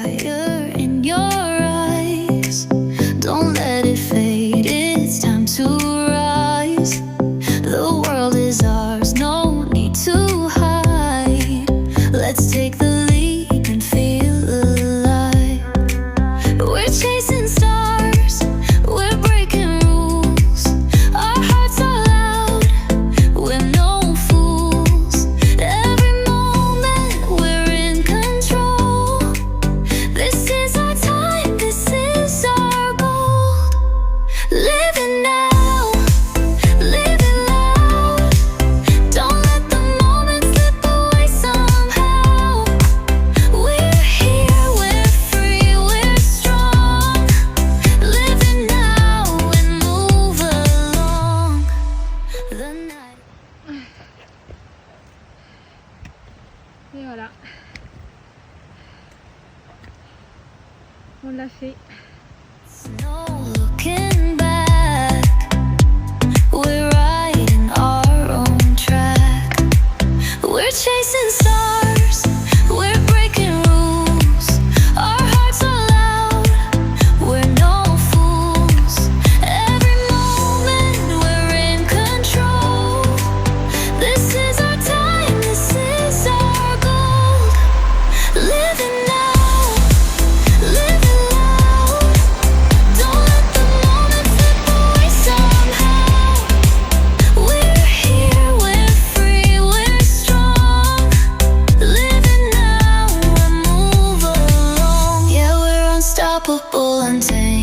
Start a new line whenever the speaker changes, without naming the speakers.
fire in your eyes. Don't let it fade, it's time to rise. The world is ours, no need to hide. Let's take the leap and feel alive. We're chasing stars, we're breaking rules. Our hearts are loud, we're no fools. Every moment we're in control. This is our time, this is our gold. Living now, living loud. Don't let the moment slip away somehow. We're here, we're free, we're strong. Living now and move along the night.
Et voilà, on l'a fait.
No looking back. We're riding our own track. We're chasing stars, we're breaking rules. Our hearts are loud, we're no fools. Every moment we're in control. This is our time, this is our gold. Living now, living loud. Don't let the moment slip away somehow. We're here, we're free, we're strong. Living now and move along. Yeah, we're unstoppable, untamed.